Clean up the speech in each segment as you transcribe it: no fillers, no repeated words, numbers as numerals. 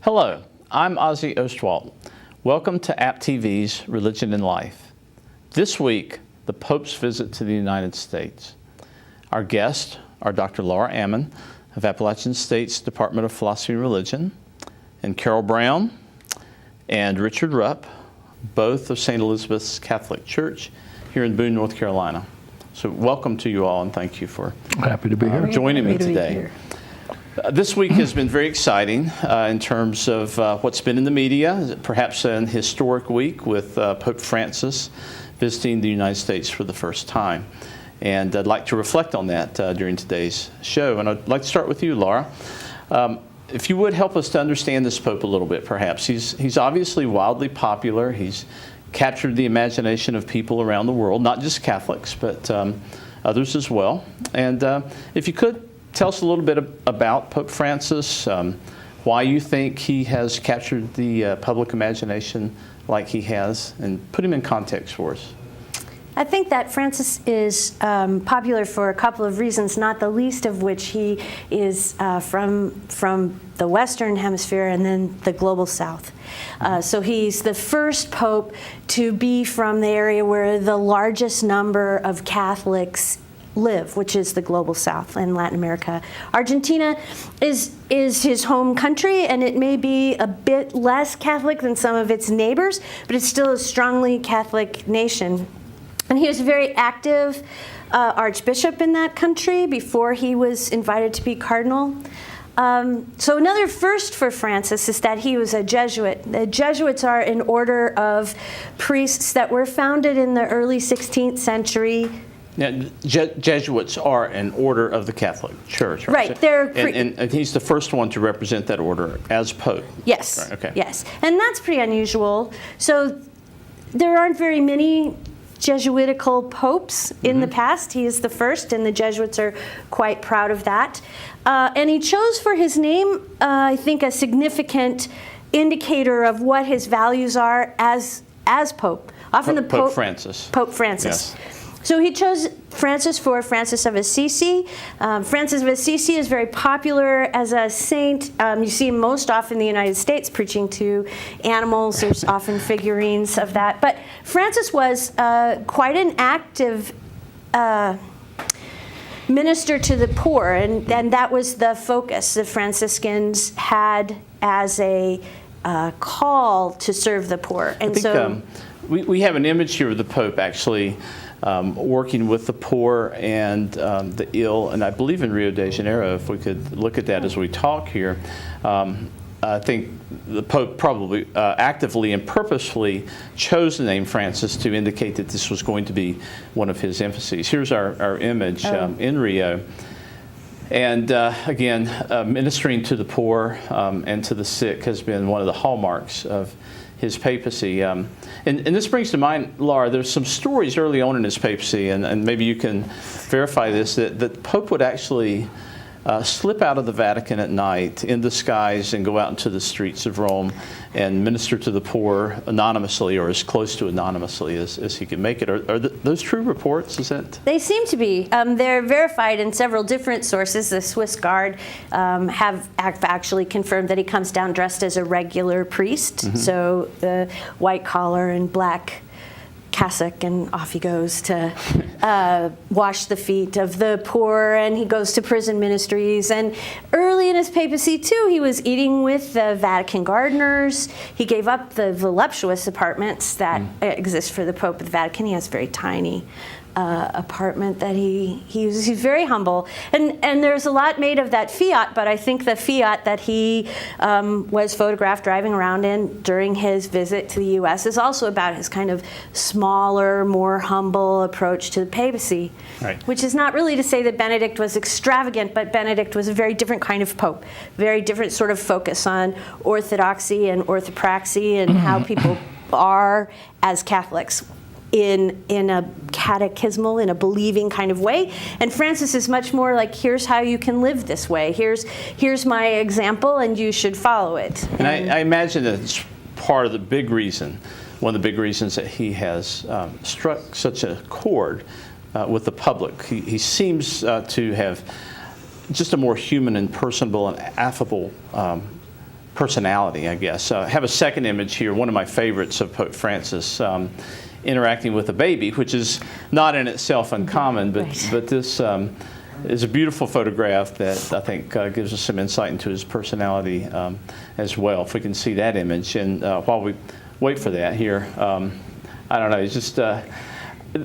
Hello, I'm Ozzie Ostwalt. Welcome to AppTV's Religion and Life. This week, the Pope's visit to the United States. Our guests are Dr. Laura Ammon of Appalachian State's Department of Philosophy and Religion, and Carol Brown and Richard Rupp, both of St. Elizabeth's Catholic Church here in Boone, North Carolina. So welcome to you all, and thank you for happy to be here. Joining me today. This week has been very exciting in terms of what's been in the media, perhaps an historic week with Pope Francis visiting the United States for the first time. And I'd like to reflect on that during today's show. And I'd like to start with you, Laura. If you would help us to understand this Pope a little bit, perhaps. He's obviously wildly popular. He's captured the imagination of people around the world, not just Catholics, but others as well. And if you could, tell us a little bit about Pope Francis, why you think he has captured the public imagination like he has, and put him in context for us. I think that Francis is popular for a couple of reasons, not the least of which he is from the Western Hemisphere and then the global South. So he's the first pope to be from the area where the largest number of Catholics live, which is the global South in Latin America. Argentina is his home country, and it may be a bit less Catholic than some of its neighbors, but it's still a strongly Catholic nation. And he was a very active archbishop in that country before he was invited to be cardinal. So another first for Francis is that he was a Jesuit. The Jesuits are an order of priests that were founded in the early 16th century. Now, Jesuits are an order of the Catholic Church, right? Right. They're and he's the first one to represent that order as Pope. Yes. Right, okay. Yes. And that's pretty unusual. So there aren't very many Jesuitical popes in the past. He is the first, and the Jesuits are quite proud of that. And he chose for his name, I think, a significant indicator of what his values are as Pope. Often Pope Francis. Pope Francis. Yes. So he chose Francis for Francis of Assisi. Francis of Assisi is very popular as a saint. You see him most often in the United States preaching to animals. There's often figurines of that. But Francis was quite an active minister to the poor, and that was the focus the Franciscans had as a call to serve the poor. And I think, we have an image here of the Pope actually working with the poor and the ill, and I believe in Rio de Janeiro, if we could look at that as we talk here. I think the Pope probably actively and purposefully chose the name Francis to indicate that this was going to be one of his emphases. Here's our image in Rio. And again, ministering to the poor and to the sick has been one of the hallmarks of his papacy. And this brings to mind, Laura, there's some stories early on in his papacy, and maybe you can verify this, that the Pope would actually slip out of the Vatican at night in disguise and go out into the streets of Rome and minister to the poor anonymously, or as close to anonymously as he could make it. Are those true reports? Is that? They seem to be. They're verified in several different sources. The Swiss Guard have actually confirmed that he comes down dressed as a regular priest, so the white collar and black cassock, and off he goes to wash the feet of the poor, and he goes to prison ministries. And early in his papacy, too, he was eating with the Vatican gardeners. He gave up the voluptuous apartments that exist for the Pope at the Vatican. He has a very tiny apartment that he uses. He's very humble. And there's a lot made of that Fiat, but I think the Fiat that he was photographed driving around in during his visit to the U.S. is also about his kind of smaller, more humble approach to the papacy, right. Which is not really to say that Benedict was extravagant, but Benedict was a very different kind of pope, very different sort of focus on orthodoxy and orthopraxy and how people are as Catholics. In a catechismal, in a believing kind of way. And Francis is much more like, here's how you can live this way. Here's my example, and you should follow it. And I imagine that it's part of the big reason, one of the big reasons that he has struck such a chord with the public. He seems to have just a more human and personable and affable personality, I guess. I have a second image here, one of my favorites of Pope Francis, interacting with a baby, which is not in itself uncommon, but, Right. but this is a beautiful photograph that I think gives us some insight into his personality as well, if we can see that image. And while we wait for that here, I don't know, it's just,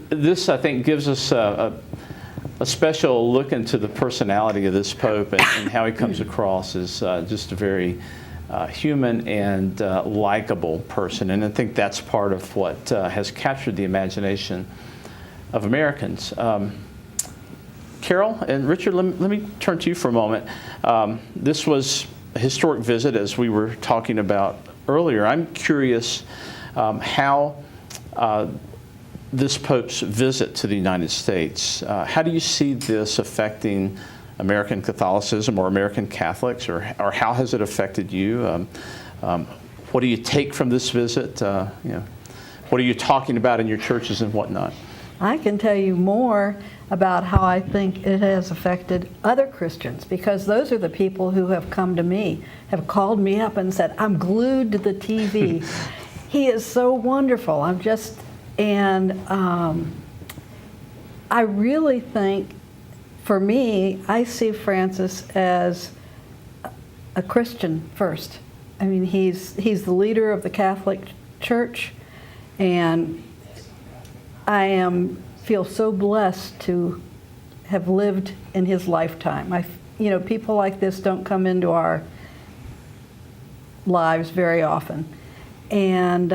this I think gives us a special look into the personality of this Pope and how he comes across as just a very human and likable person. And I think that's part of what has captured the imagination of Americans. Carol and Richard, let me turn to you for a moment. This was a historic visit, as we were talking about earlier. I'm curious how this Pope's visit to the United States, how do you see this affecting American Catholicism or American Catholics, or how has it affected you? What do you take from this visit? What are you talking about in your churches and whatnot? I can tell you more about how I think it has affected other Christians, because those are the people who have come to me, have called me up and said, I'm glued to the TV. He is so wonderful. I really think, for me, I see Francis as a Christian first. I mean, he's the leader of the Catholic Church, and I feel so blessed to have lived in his lifetime. People like this don't come into our lives very often, and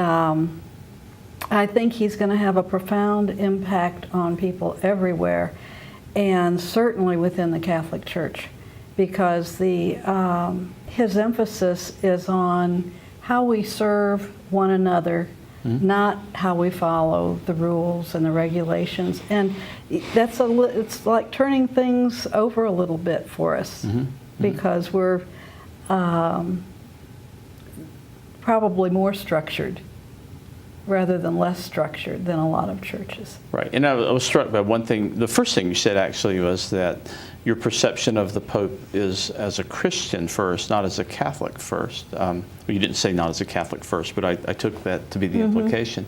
I think he's going to have a profound impact on people everywhere, and certainly within the Catholic Church, because his emphasis is on how we serve one another, not how we follow the rules and the regulations. And it's like turning things over a little bit for us, because we're probably more structured rather than less structured than a lot of churches. Right, and I was struck by one thing. The first thing you said actually was that your perception of the Pope is as a Christian first, not as a Catholic first. You didn't say not as a Catholic first, but I took that to be the implication.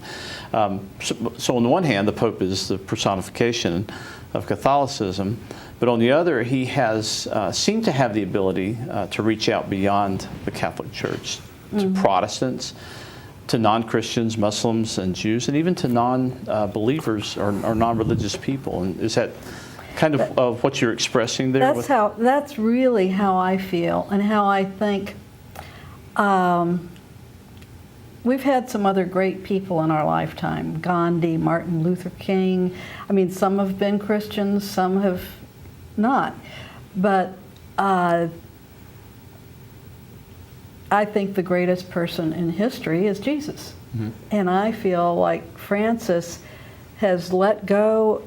So on the one hand, the Pope is the personification of Catholicism, but on the other, he has seemed to have the ability to reach out beyond the Catholic Church to Protestants, to non-Christians, Muslims, and Jews, and even to non-believers or non-religious people. And is that kind of what you're expressing there? That's really how I feel, and how I think. We've had some other great people in our lifetime: Gandhi, Martin Luther King. I mean, some have been Christians, some have not, but I think the greatest person in history is Jesus. And I feel like Francis has let go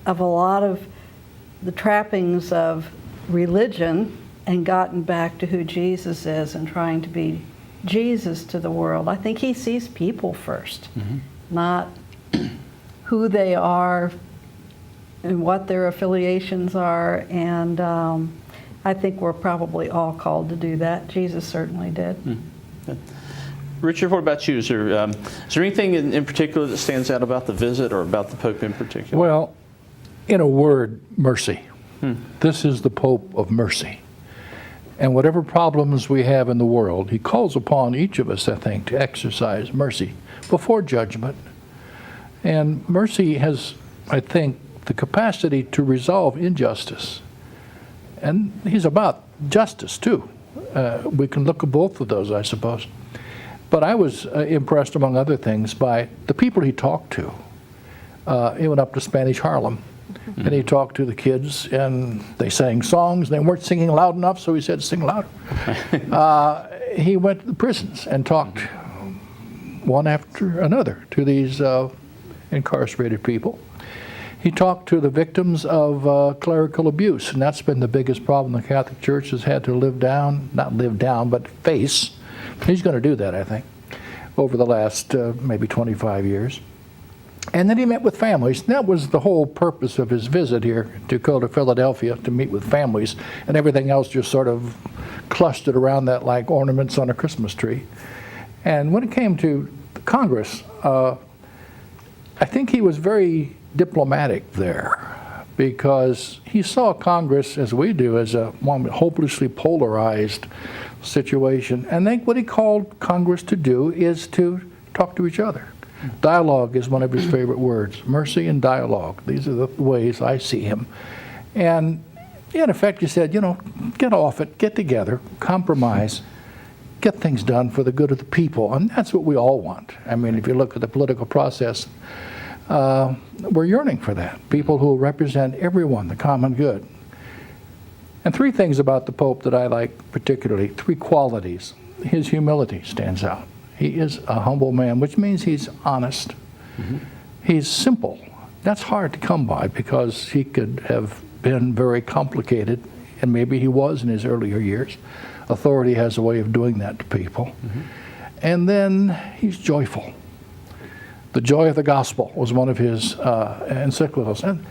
of a lot of the trappings of religion and gotten back to who Jesus is and trying to be Jesus to the world. I think he sees people first, not who they are and what their affiliations are. And I think we're probably all called to do that. Jesus certainly did. Richard, what about you? Is there anything in particular that stands out about the visit or about the Pope in particular? Well, in a word, mercy. This is the Pope of mercy. And whatever problems we have in the world, he calls upon each of us, I think, to exercise mercy before judgment. And mercy has, I think, the capacity to resolve injustice. And he's about justice, too. We can look at both of those, I suppose. But I was impressed, among other things, by the people he talked to. He went up to Spanish Harlem, and he talked to the kids, and they sang songs. They weren't singing loud enough, so he said, sing louder. He went to the prisons and talked one after another to these incarcerated people. He talked to the victims of clerical abuse, and that's been the biggest problem the Catholic Church has had to but face. He's going to do that, I think, over the last maybe 25 years. And then he met with families. And that was the whole purpose of his visit here, to go to Philadelphia to meet with families, and everything else just sort of clustered around that like ornaments on a Christmas tree. And when it came to Congress, I think he was very diplomatic there, because he saw Congress, as we do, as a hopelessly polarized situation. And then what he called Congress to do is to talk to each other. Dialogue is one of his favorite words. Mercy and dialogue. These are the ways I see him. And in effect, he said, get off it, get together, compromise, get things done for the good of the people. And that's what we all want. I mean, if you look at the political process, we're yearning for that. People who represent everyone, the common good. And three things about the Pope that I like particularly, three qualities. His humility stands out. He is a humble man, which means he's honest. Mm-hmm. He's simple. That's hard to come by, because he could have been very complicated, and maybe he was in his earlier years. Authority has a way of doing that to people. Mm-hmm. And then he's joyful. The joy of the gospel was one of his encyclicals. And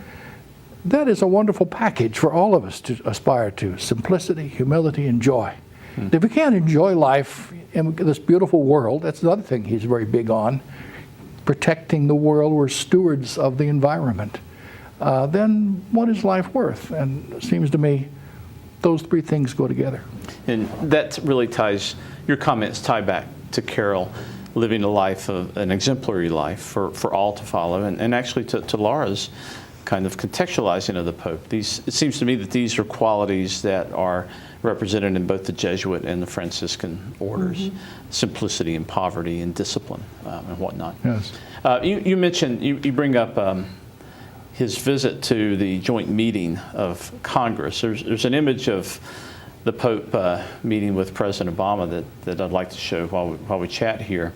that is a wonderful package for all of us to aspire to: simplicity, humility, and joy. If we can't enjoy life in this beautiful world, that's another thing he's very big on, protecting the world. We're stewards of the environment. Then what is life worth? And it seems to me those three things go together. And that really ties, your comments tie back to Carol living a life, an exemplary life for all to follow, and actually to Laura's kind of contextualizing of the Pope. It seems to me that these are qualities that are represented in both the Jesuit and the Franciscan orders: mm-hmm. simplicity and poverty and discipline and whatnot. Yes. You mentioned, you bring up his visit to the joint meeting of Congress. There's an image of the Pope meeting with President Obama that I'd like to show while we chat here.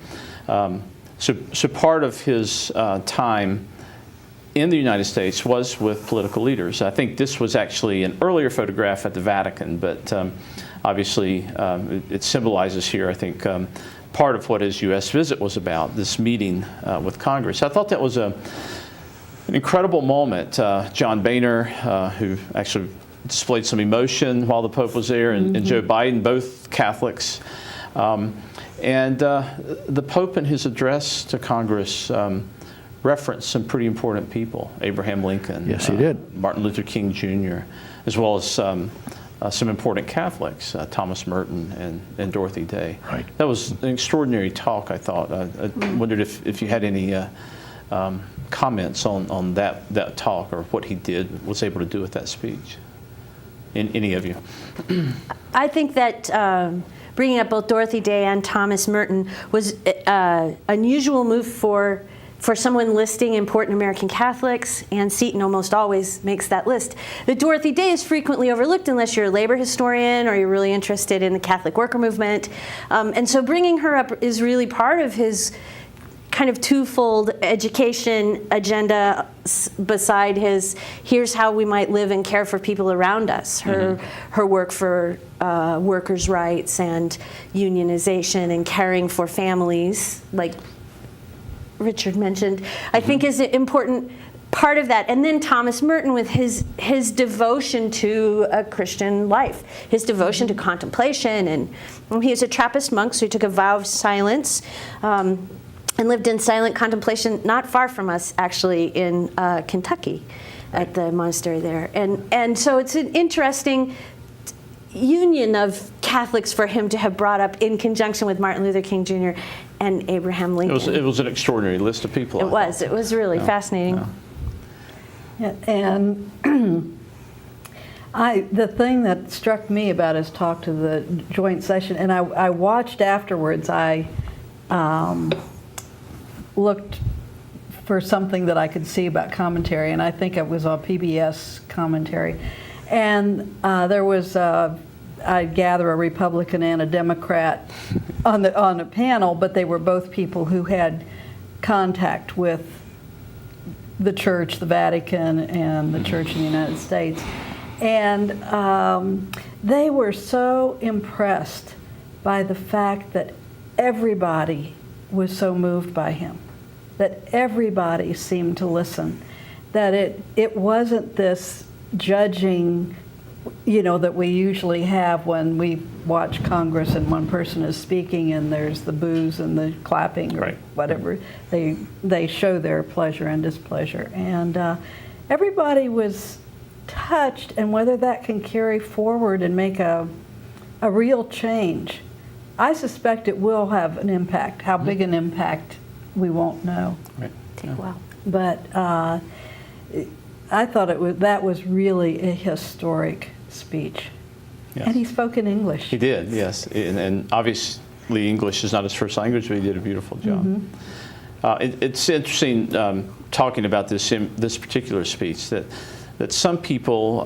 So part of his time in the United States was with political leaders. I think this was actually an earlier photograph at the Vatican, but obviously it symbolizes here, I think, part of what his U.S. visit was about, this meeting with Congress. I thought that was an incredible moment. John Boehner, who actually displayed some emotion while the Pope was there, and Joe Biden, both Catholics. And the Pope, in his address to Congress, referenced some pretty important people: Abraham Lincoln, yes, he did. Martin Luther King Jr., as well as some important Catholics, Thomas Merton and Dorothy Day. Right. That was an extraordinary talk, I thought. I wondered if you had any comments on that talk, or what he was able to do with that speech. Any of you? I think that bringing up both Dorothy Day and Thomas Merton was an unusual move for someone listing important American Catholics, and Seton almost always makes that list. The Dorothy Day is frequently overlooked unless you're a labor historian or you're really interested in the Catholic worker movement. And so bringing her up is really part of his kind of twofold education agenda, beside his here's how we might live and care for people around us. Her work for workers' rights and unionization and caring for families, like Richard mentioned, I think is an important part of that. And then Thomas Merton with his devotion to a Christian life, his devotion to contemplation. And he was a Trappist monk, so he took a vow of silence and lived in silent contemplation not far from us, actually, in Kentucky at the monastery there. And so it's an interesting union of Catholics for him to have brought up in conjunction with Martin Luther King Jr. and Abraham Lincoln. It was an extraordinary list of people. It was really fascinating. Yeah, and the thing that struck me about his talk to the joint session, and I watched afterwards, I looked for something that I could see about commentary, and I think it was on PBS commentary. And there was, I gather, a Republican and a Democrat on a panel, but they were both people who had contact with the Church, the Vatican, and the Church in the United States. And they were so impressed by the fact that everybody was so moved by him, that everybody seemed to listen, that it wasn't this judging that we usually have when we watch Congress and one person is speaking and there's the boos and the clapping or Right. whatever. They show their pleasure and displeasure. And everybody was touched, and whether that can carry forward and make a real change, I suspect it will have an impact. How big an impact, we won't know. Right. Take a while. But I thought that was really a historic speech. Yes. And he spoke in English. He did, yes. And obviously English is not his first language, but he did a beautiful job. It's interesting talking about this particular speech that some people,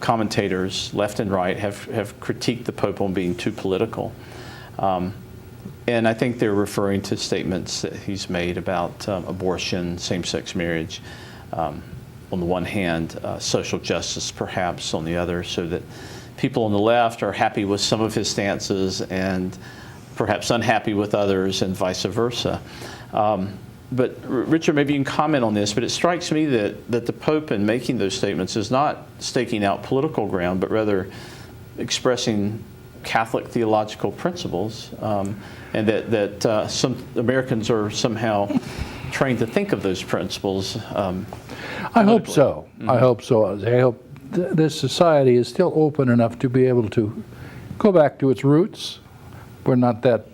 commentators left and right, have critiqued the Pope on being too political. And I think they're referring to statements that he's made about abortion, same-sex marriage, on the one hand, social justice perhaps on the other, so that people on the left are happy with some of his stances and perhaps unhappy with others, and vice versa. But Richard, maybe you can comment on this, but it strikes me that the Pope, in making those statements, is not staking out political ground, but rather expressing Catholic theological principles, and that some Americans are somehow trained to think of those principles. I hope so. I hope so. I hope this society is still open enough to be able to go back to its roots. We're not that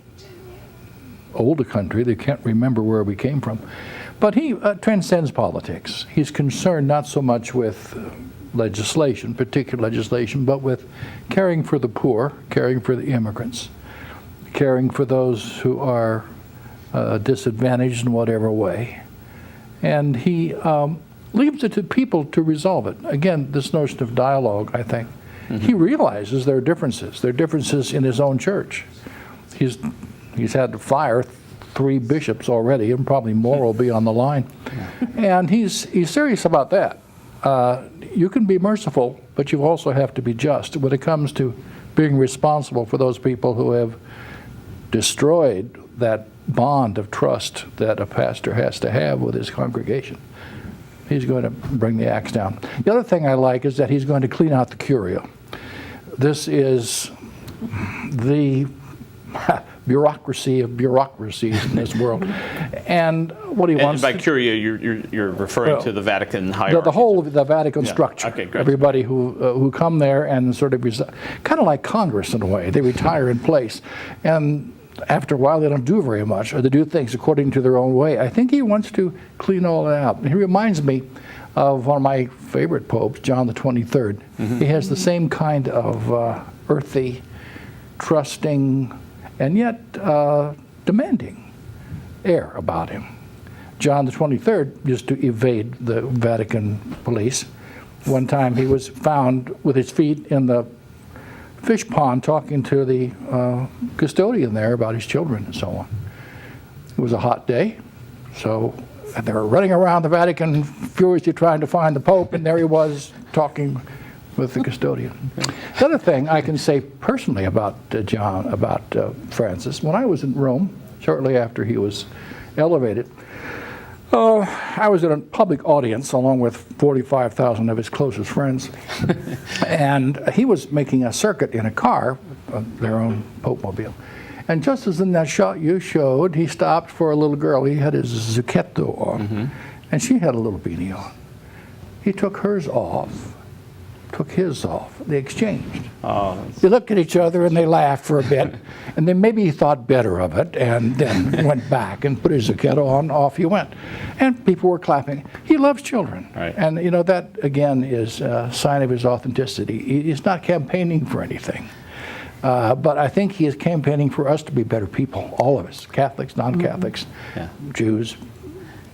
old a country. They can't remember where we came from. But he transcends politics. He's concerned not so much with legislation, particular legislation, but with caring for the poor, caring for the immigrants, caring for those who are disadvantaged in whatever way. And he leaves it to people to resolve it. Again, this notion of dialogue, I think. He realizes there are differences. There are differences in his own church. He's had to fire 3 bishops already, and probably more will be on the line. And he's serious about that. You can be merciful, but you also have to be just when it comes to being responsible for those people who have destroyed that bond of trust that a pastor has to have with his congregation. He's going to bring the axe down. The other thing I like is that he's going to clean out the curia. This is the bureaucracy of bureaucracies in this world. And what he wants... And by curia, you're referring to the Vatican hierarchy. The whole of the Vatican structure. Okay, great. Everybody who come there and sort of... kind of like Congress in a way. They retire in place. And after a while, they don't do very much, or they do things according to their own way. I think he wants to clean all that out. And he reminds me of one of my favorite popes, John the 23rd. He has the same kind of earthy, trusting, and yet demanding air about him. John the 23rd used to evade the Vatican police. One time he was found with his feet in the fish pond talking to the custodian there about his children and so on. It was a hot day, so they were running around the Vatican furiously trying to find the Pope, and there he was talking with the custodian. The other thing I can say personally about Francis, when I was in Rome, shortly after he was elevated, I was at a public audience along with 45,000 of his closest friends, and he was making a circuit in a car, their own Pope-mobile. And just as in that shot you showed, he stopped for a little girl. He had his zucchetto on, and she had a little beanie on. He took hers off, took his off. They exchanged. They looked at each other and they laughed for a bit, and then maybe he thought better of it, and then went back and put his zucchetto on. Off he went, and people were clapping. He loves children, Right. And you know that again is a sign of his authenticity. He's not campaigning for anything, but I think he is campaigning for us to be better people, all of us, Catholics, non-Catholics, Jews.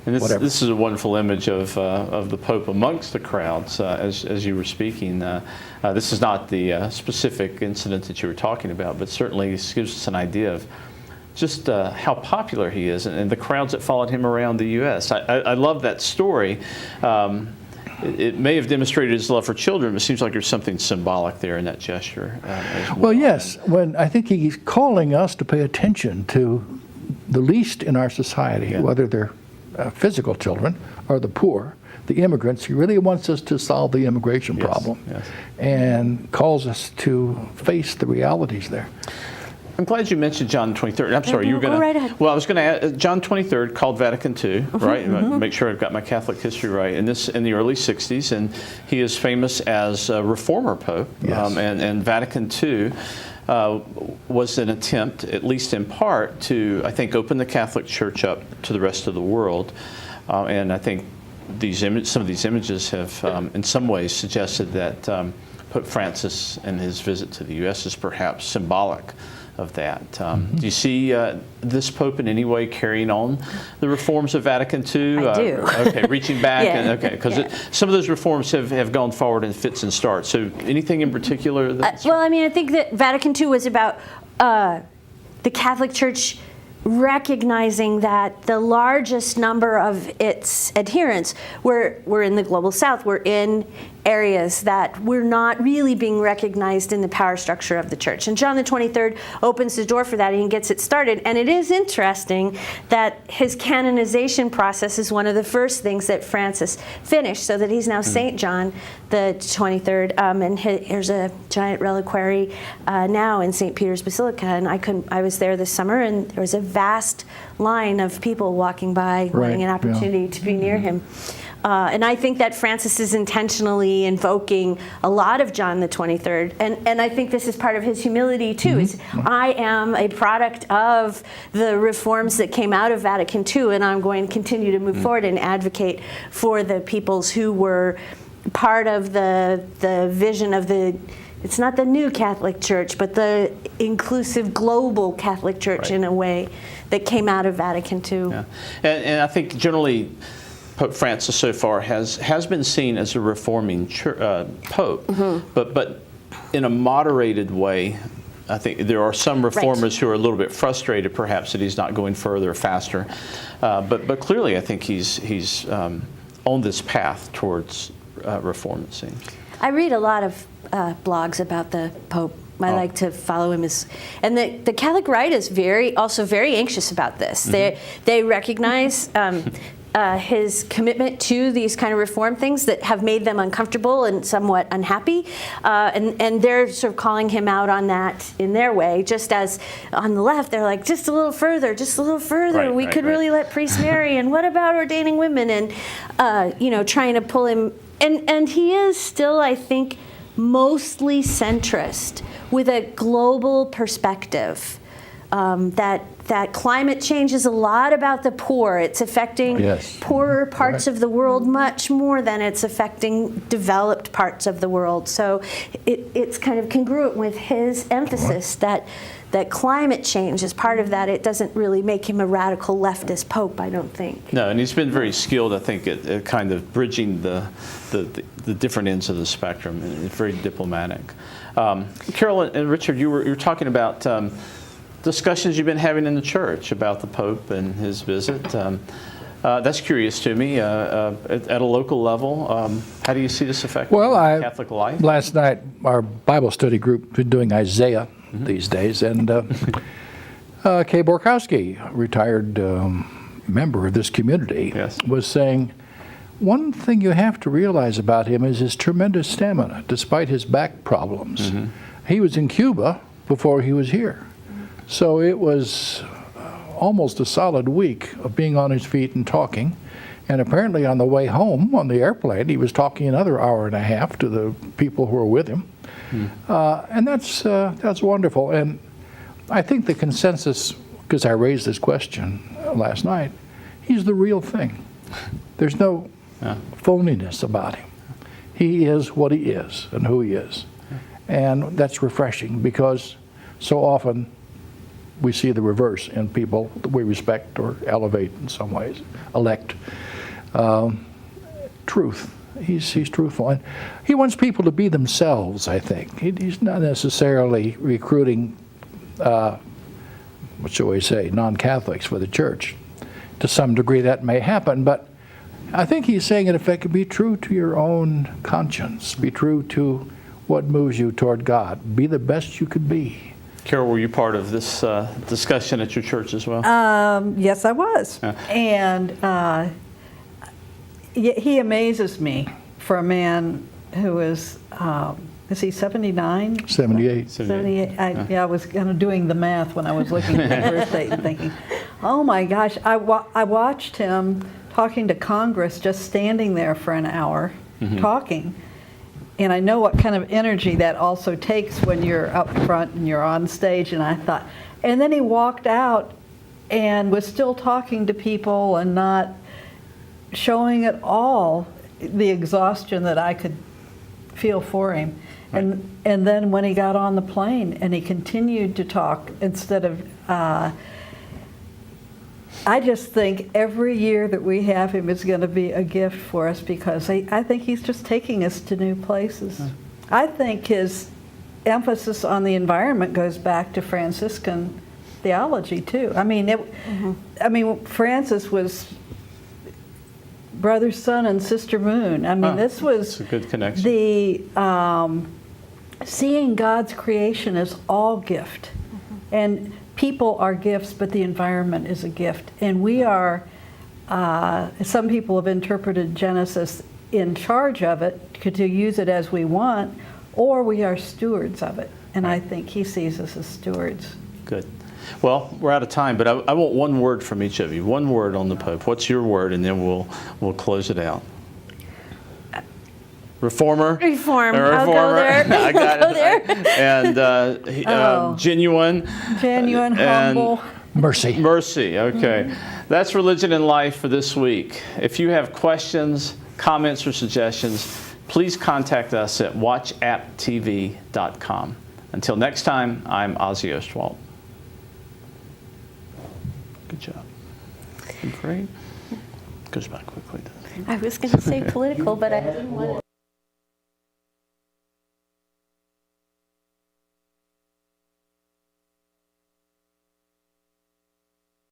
And this is a wonderful image of the Pope amongst the crowds as you were speaking. This is not the specific incident that you were talking about, but certainly this gives us an idea of just how popular he is and the crowds that followed him around the U.S. I love that story. It may have demonstrated his love for children, but it seems like there's something symbolic there in that gesture as well. Well, yes. When I think he's calling us to pay attention to the least in our society, whether they're physical children or the poor, the immigrants. He really wants us to solve the immigration Yes, problem, yes. and calls us to face the realities there. I'm glad you mentioned John 23rd. I'm sorry, you were going to. Go right ahead. Well, I was going to add John 23rd, called Vatican II, right? Make sure I've got my Catholic history right. And this in the early 60s, and he is famous as a reformer pope. Yes. And Vatican II was an attempt, at least in part, to, I think, open the Catholic Church up to the rest of the world. And I think some of these images have, in some ways, suggested that Pope Francis and his visit to the U.S. is perhaps symbolic of that. Do you see this Pope in any way carrying on the reforms of Vatican II? I do. Okay, reaching back. Yeah. Because some of those reforms have gone forward in fits and starts. So anything in particular? Well, I mean, I think that Vatican II was about the Catholic Church recognizing that the largest number of its adherents were in the global south, were in areas that were not really being recognized in the power structure of the church. And John the 23rd opens the door for that, and he gets it started. And it is interesting that his canonization process is one of the first things that Francis finished, so that he's now St. John the 23rd. And here's a giant reliquary now in St. Peter's Basilica. And I was there this summer, and there was a vast line of people walking by, wanting an opportunity to be near him. And I think that Francis is intentionally invoking a lot of John the 23rd. And I think this is part of his humility, too. Is I am a product of the reforms that came out of Vatican II, and I'm going to continue to move forward and advocate for the peoples who were part of the vision of it's not the new Catholic Church, but the inclusive global Catholic Church in a way that came out of Vatican II. Yeah. And I think generally Pope Francis so far has been seen as a reforming pope, but in a moderated way. I think there are some reformers who are a little bit frustrated, perhaps, that he's not going further, faster. But clearly, I think he's on this path towards reform, it seems. I read a lot of blogs about the Pope. I like to follow him and the Catholic right is also very anxious about this. They recognize his commitment to these kind of reform things that have made them uncomfortable and somewhat unhappy, and they're sort of calling him out on that in their way. Just as on the left, they're like, just a little further, we could really let priests marry, and what about ordaining women, and trying to pull him. And he is still, I think, mostly centrist with a global perspective. That climate change is a lot about the poor. It's affecting poorer parts of the world much more than it's affecting developed parts of the world. So it's kind of congruent with his emphasis that climate change is part of that. It doesn't really make him a radical leftist pope, I don't think. No, and he's been very skilled, I think, at kind of bridging the different ends of the spectrum, and it's very diplomatic. Carol and Richard, you were talking about discussions you've been having in the church about the Pope and his visit. That's curious to me. At a local level, how do you see this affecting Catholic life? Last night, our Bible study group been doing Isaiah these days, and Kay Borkowski, retired member of this community, was saying, one thing you have to realize about him is his tremendous stamina, despite his back problems. He was in Cuba before he was here. So it was almost a solid week of being on his feet and talking. And apparently on the way home on the airplane, he was talking another hour and a half to the people who were with him. And that's wonderful. And I think the consensus, because I raised this question last night, he's the real thing. There's no phoniness about him. He is what he is and who he is. And that's refreshing, because so often we see the reverse in people that we respect or elevate in some ways, elect. Truth. He's truthful. And he wants people to be themselves, I think. He's not necessarily recruiting, what shall we say, non-Catholics for the church. To some degree that may happen, but I think he's saying, in effect, be true to your own conscience. Be true to what moves you toward God. Be the best you could be. Carol, were you part of this discussion at your church as well? Yes, I was. And he amazes me for a man who is he 79? 78. 78. I was kind of doing the math when I was looking at the birth date and thinking, oh my gosh, I watched him talking to Congress, just standing there for an hour talking. And I know what kind of energy that also takes when you're up front and you're on stage. And I thought, and then he walked out and was still talking to people and not showing at all the exhaustion that I could feel for him. Right. And then when he got on the plane and he continued to talk instead of, I just think every year that we have him is going to be a gift for us, because I think he's just taking us to new places. I think his emphasis on the environment goes back to Franciscan theology too. I mean, Francis was brother sun and sister moon. I mean, this was That's a good connection. the seeing God's creation as all gift, and people are gifts, but the environment is a gift. And we are, some people have interpreted Genesis in charge of it, to use it as we want, or we are stewards of it. And I think he sees us as stewards. Good. Well, we're out of time, but I want one word from each of you. One word on the Pope. What's your word? And then we'll close it out. Reformer? Reform. A I'll go reformer. there. I got I'll it. go there. And genuine. Genuine, And humble. Mercy. Mercy. Okay. That's Religion and Life for this week. If you have questions, comments, or suggestions, please contact us at watchapptv.com. Until next time, I'm Ozzie Ostwalt. Good job. Great. Goes by quickly, doesn't it? I was going to say political, but I didn't want to.